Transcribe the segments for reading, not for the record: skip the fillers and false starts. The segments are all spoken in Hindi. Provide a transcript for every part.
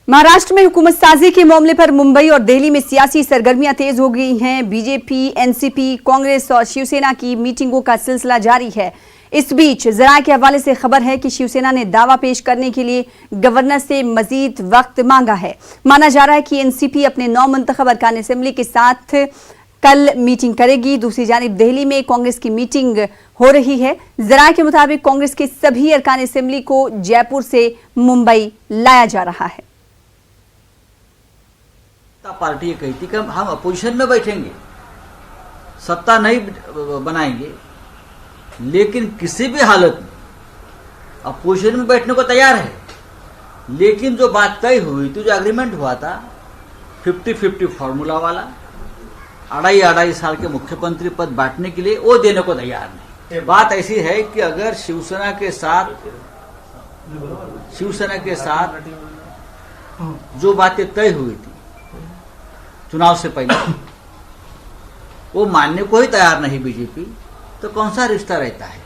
महाराष्ट्र में हुकूमत साजी के मामले पर मुंबई और दिल्ली में सियासी सरगर्मियां तेज हो गई हैं। बीजेपी, एनसीपी, कांग्रेस और शिवसेना की मीटिंगों का सिलसिला जारी है। इस बीच जराये के हवाले से खबर है कि शिवसेना ने दावा पेश करने के लिए गवर्नर से मजीद वक्त मांगा है। माना जा रहा है कि एनसीपी अपने 9 मुंतखब अरकान असेंबली के साथ कल मीटिंग करेगी। दूसरी जानिब दिल्ली में कांग्रेस की मीटिंग हो रही है। जराये के मुताबिक कांग्रेस के सभी अरकान असेंबली को जयपुर से मुंबई लाया जा रहा है। पार्टी ये कहती कि हम अपोजिशन में बैठेंगे, सत्ता नहीं बनाएंगे, लेकिन किसी भी हालत में अपोजिशन में बैठने को तैयार है। लेकिन जो बात तय हुई थी, जो एग्रीमेंट हुआ था 50-50 फॉर्मूला वाला, 2.5 साल के मुख्यमंत्री पद बांटने के लिए, वो देने को तैयार नहीं। बात ऐसी है कि अगर शिवसेना के साथ जो बातें तय हुई थी चुनाव से पहले, वो मानने को ही तैयार नहीं बीजेपी, तो कौन सा रिश्ता रहता है।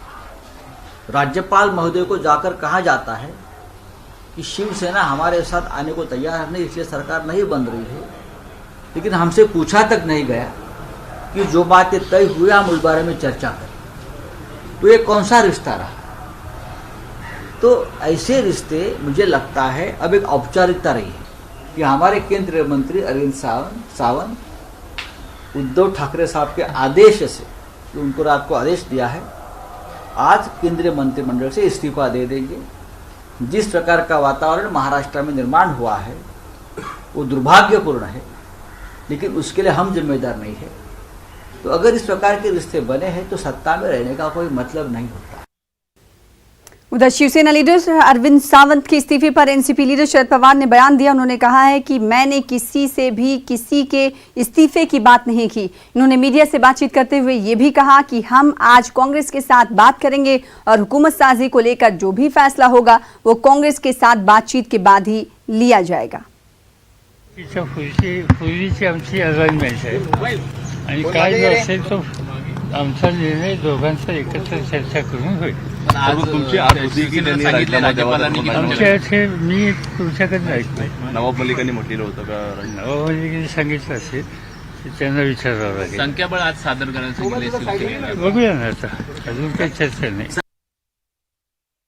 राज्यपाल महोदय को जाकर कहा जाता है कि शिवसेना हमारे साथ आने को तैयार नहीं, इसलिए सरकार नहीं बन रही है। लेकिन हमसे पूछा तक नहीं गया कि जो बातें तय हुई हम उस बारे में चर्चा करें। तो ये कौन सा रिश्ता रहा। तो ऐसे रिश्ते मुझे लगता है अब एक औपचारिकता रही है कि हमारे केंद्रीय मंत्री अरविंद सावंत उद्धव ठाकरे साहब के आदेश से, जो उनको रात को आदेश दिया है, आज केंद्रीय मंत्रिमंडल से इस्तीफा दे देंगे। जिस प्रकार का वातावरण महाराष्ट्र में निर्माण हुआ है वो दुर्भाग्यपूर्ण है, लेकिन उसके लिए हम जिम्मेदार नहीं है। तो अगर इस प्रकार के रिश्ते बने हैं तो सत्ता में रहने का कोई मतलब नहीं होता। उधर शिवसेना लीडर अरविंद सावंत के इस्तीफे पर एनसीपी लीडर शरद पवार ने बयान दिया। उन्होंने कहा है कि मैंने किसी से भी किसी के इस्तीफे की बात नहीं की। इन्होंने मीडिया से बातचीत करते हुए ये भी कहा कि हम आज कांग्रेस के साथ बात करेंगे और हुकूमत साजी को लेकर जो भी फैसला होगा वो कांग्रेस के साथ बातचीत के बाद ही लिया जाएगा। आमचा निर्णय दोघांचा एकत्र चर्चा करून होईल। मी तुमच्याकडे ऐकलंय नवाब मलिकांनी म्हटलेलं होतं का? नवाब मलिकांनी सांगितलं असेल, त्यांना विचारावं लागेल। संख्याबळ आज सादर करायला बघूया ना, आता अजून काही चर्चा नाही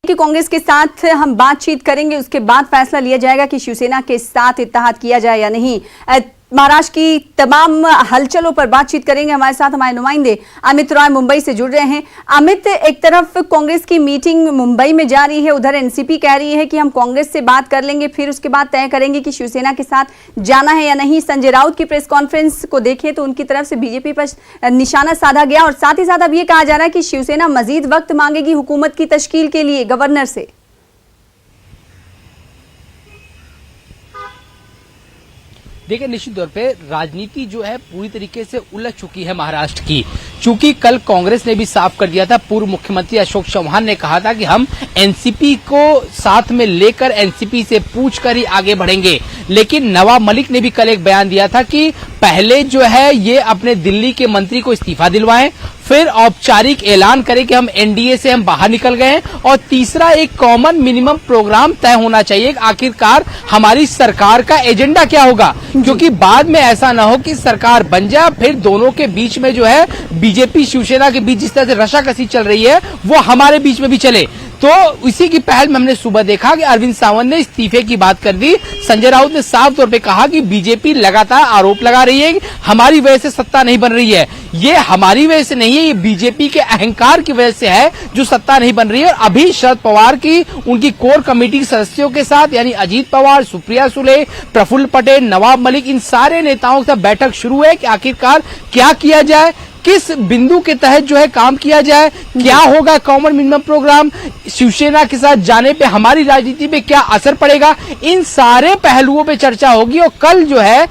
कि कांग्रेस के साथ हम बातचीत करेंगे, उसके बाद फैसला लिया जाएगा कि शिवसेना के साथ इत्तेहाद किया जाए या नहीं। महाराष्ट्र की तमाम हलचलों पर बातचीत करेंगे। हमारे साथ हमारे नुमाइंदे अमित रॉय मुंबई से जुड़ रहे हैं। अमित, एक तरफ कांग्रेस की मीटिंग मुंबई में जारी है, उधर एनसीपी कह रही है कि हम कांग्रेस से बात कर लेंगे, फिर उसके बाद तय करेंगे कि शिवसेना के साथ जाना है या नहीं। संजय राउत की प्रेस कॉन्फ्रेंस को देखें तो उनकी तरफ से बीजेपी पर निशाना साधा गया और साथ ही साथ अब ये कहा जा रहा है कि शिवसेना मजीद वक्त मांगेगी हुकूमत की तश्कील के लिए गवर्नर से। देखिए, निश्चित तौर पे राजनीति जो है पूरी तरीके से उलझ चुकी है महाराष्ट्र की। चूंकि कल कांग्रेस ने भी साफ कर दिया था, पूर्व मुख्यमंत्री अशोक चौहान ने कहा था कि हम एनसीपी को साथ में लेकर एनसीपी से पूछकर ही आगे बढ़ेंगे। लेकिन नवाब मलिक ने भी कल एक बयान दिया था कि पहले जो है ये अपने दिल्ली के मंत्री को इस्तीफा दिलवाएं, फिर औपचारिक ऐलान करें कि हम एनडीए से हम बाहर निकल गए हैं, और तीसरा एक कॉमन मिनिमम प्रोग्राम तय होना चाहिए। आखिरकार हमारी सरकार का एजेंडा क्या होगा, क्योंकि बाद में ऐसा ना हो कि सरकार बन जाए फिर दोनों के बीच में जो है बीजेपी शिवसेना के बीच जिस तरह से रशाकसी चल रही है वो हमारे बीच में भी चले। तो इसी की पहल में हमने सुबह देखा कि अरविंद सावंत ने इस्तीफे की बात कर दी। संजय राउत ने साफ तौर पे कहा कि बीजेपी लगातार आरोप लगा रही है कि हमारी वजह से सत्ता नहीं बन रही है। ये हमारी वजह से नहीं है, ये बीजेपी के अहंकार की वजह से है जो सत्ता नहीं बन रही है। और अभी शरद पवार की उनकी कोर कमेटी के सदस्यों के साथ, यानी अजीत पवार, सुप्रिया सुले, प्रफुल्ल पटेल, नवाब मलिक, इन सारे नेताओं के साथ बैठक शुरू है कि आखिरकार क्या किया जाए, किस बिंदु के तहत जो है काम किया जाए, क्या होगा कॉमन मिनिमम प्रोग्राम, शिवसेना के साथ जाने पे हमारी राजनीति पे क्या असर पड़ेगा। इन सारे पहलुओं पे चर्चा होगी और कल जो है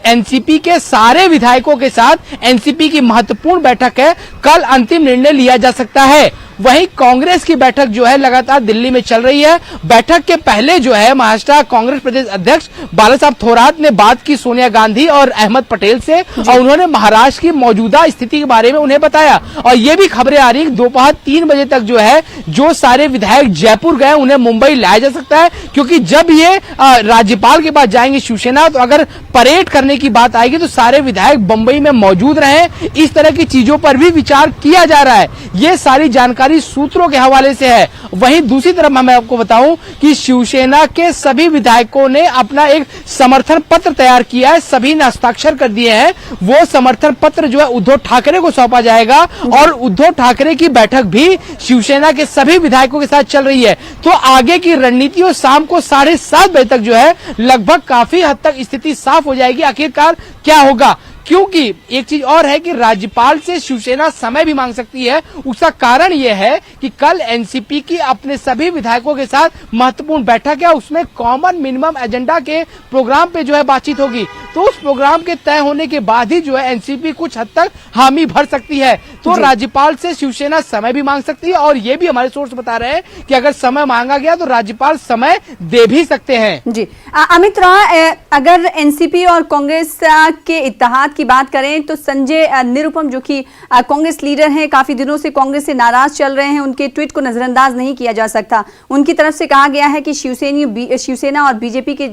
एनसीपी के सारे विधायकों के साथ एनसीपी की महत्वपूर्ण बैठक है। कल अंतिम निर्णय लिया जा सकता है। वहीं कांग्रेस की बैठक जो है लगातार दिल्ली में चल रही है। बैठक के पहले जो है महाराष्ट्र कांग्रेस प्रदेश अध्यक्ष बालासाहब थोरात ने बात की सोनिया गांधी और अहमद पटेल से और उन्होंने महाराष्ट्र की मौजूदा स्थिति के बारे में उन्हें बताया। और ये भी खबरें आ रही है दोपहर 3 बजे तक जो है जो सारे विधायक जयपुर गए उन्हें मुंबई लाया जा सकता है, क्योंकि जब ये राज्यपाल के पास जाएंगे शिवसेना तो अगर परेड करने की बात आएगी तो सारे विधायक मुंबई में मौजूद रहे। इस तरह की चीजों पर भी विचार किया जा रहा है। ये सारी जानकारी सूत्रों के हवाले से है। वहीं दूसरी तरफ मैं आपको बताऊं कि शिवसेना के सभी विधायकों ने अपना एक समर्थन पत्र तैयार किया है, सभी ने हस्ताक्षर कर दिए हैं। वो समर्थन पत्र जो है उद्धव ठाकरे को सौंपा जाएगा और उद्धव ठाकरे की बैठक भी शिवसेना के सभी विधायकों के साथ चल रही है। तो आगे की रणनीति और शाम को 7:30 बजे तक जो है लगभग काफी हद तक स्थिति साफ हो जाएगी आखिरकार क्या होगा। क्योंकि एक चीज और है कि राज्यपाल से शिवसेना समय भी मांग सकती है। उसका कारण यह है कि कल एनसीपी की अपने सभी विधायकों के साथ महत्वपूर्ण बैठक है, उसमें कॉमन मिनिमम एजेंडा के प्रोग्राम पे जो है बातचीत होगी। तो उस प्रोग्राम के तय होने के बाद ही जो है एनसीपी कुछ हद तक हामी भर सकती है। तो राज्यपाल से शिवसेना समय भी मांग सकती है और ये भी हमारे सोर्स बता रहे हैं कि अगर समय मांगा गया तो राज्यपाल समय दे भी सकते हैं। जी अमित राव, अगर एनसीपी और कांग्रेस के इत्तेहाद की बात करें तो संजय निरुपम जो कि कांग्रेस लीडर हैं, काफी दिनों से कांग्रेस से नाराज चल रहे हैं, उनके ट्वीट को नजरअंदाज नहीं किया जा सकता। उनकी तरफ से कहा गया है कि शिवसेना और बीजेपी के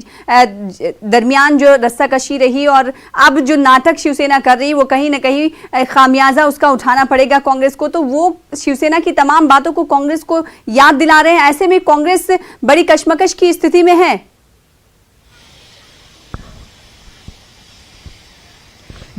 दरमियान जो रस्साकशी रही और अब जो नाटक शिवसेना कर रही है वो कहीं ना कहीं खामियाजा उसका उठाना पड़ेगा कांग्रेस को। तो वो शिवसेना की तमाम बातों को कांग्रेस को याद दिला रहे हैं। ऐसे में कांग्रेस बड़ी कशमकश की स्थिति में है।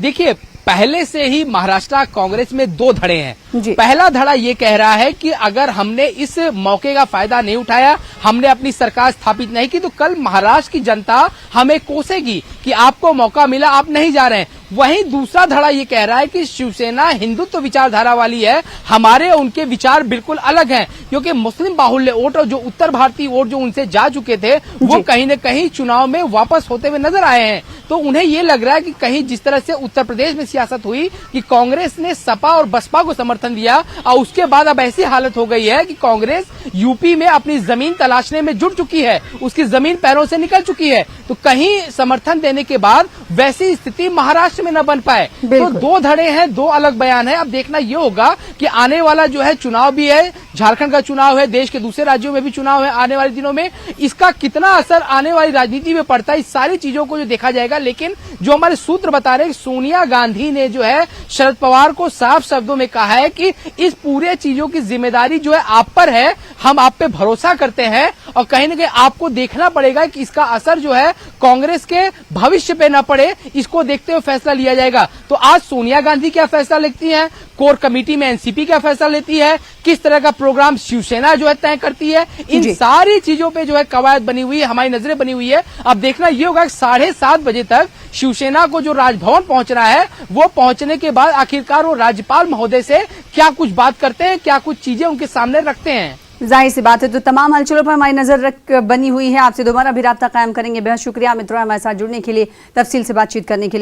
देखिए, पहले से ही महाराष्ट्र कांग्रेस में 2 धड़े हैं। पहला धड़ा ये कह रहा है कि अगर हमने इस मौके का फायदा नहीं उठाया, हमने अपनी सरकार स्थापित नहीं की तो कल महाराष्ट्र की जनता हमें कोसेगी कि आपको मौका मिला, आप नहीं जा रहे हैं। वहीं दूसरा धड़ा ये कह रहा है कि शिवसेना हिंदुत्व विचारधारा वाली है, हमारे उनके विचार बिल्कुल अलग हैं, क्योंकि मुस्लिम बाहुल्य वोट और जो उत्तर भारतीय वोट जो उनसे जा चुके थे वो कहीं न कहीं चुनाव में वापस होते हुए नजर आए हैं। तो उन्हें ये लग रहा है कि कहीं जिस तरह से उत्तर प्रदेश में सियासत हुई कि कांग्रेस ने सपा और बसपा को समर्थन दिया और उसके बाद अब ऐसी हालत हो गई है कि कांग्रेस यूपी में अपनी जमीन तलाशने में जुट चुकी है, उसकी जमीन पैरों से निकल चुकी है। तो कहीं समर्थन देने के बाद वैसी स्थिति महाराष्ट्र में न बन पाए। तो 2 धड़े हैं, 2 अलग बयान है। अब देखना ये होगा कि आने वाला जो है चुनाव भी है, झारखंड का चुनाव है, देश के दूसरे राज्यों में भी चुनाव है आने वाले दिनों में, इसका कितना असर आने वाली राजनीति में पड़ता है, इस सारी चीजों को जो देखा जाएगा। लेकिन जो हमारे सूत्र बता रहे हैं, सोनिया गांधी ने जो है शरद पवार को साफ शब्दों में कहा है कि इस पूरे चीजों की जिम्मेदारी जो है आप पर है, हम आप पे भरोसा करते हैं और कहीं न कहीं आपको देखना पड़ेगा कि इसका असर जो है कांग्रेस के भविष्य पे न पड़े, इसको देखते हुए फैसला लिया जाएगा। तो आज सोनिया गांधी क्या फैसला लेती हैं, कोर कमेटी में एनसीपी क्या फैसला लेती है, किस तरह का प्रोग्राम शिवसेना जो है तय करती है, इन सारी चीजों पे जो है कवायद बनी हुई है, हमारी नजरें बनी हुई है। अब देखना ये होगा कि 7:30 बजे तक शिवसेना को जो राजभवन पहुंचना है वो पहुंचने के बाद आखिरकार वो राज्यपाल महोदय से क्या कुछ बात करते हैं, क्या कुछ चीजें उनके सामने रखते हैं। जाहिर सी बात है। तो तमाम हलचलों पर हमारी नजर बनी हुई है। आपसे दोबारा भी राब्ता कायम करेंगे। बेहद शुक्रिया मित्रों हमारे साथ जुड़ने के लिए, तफसील से बातचीत करने के लिए।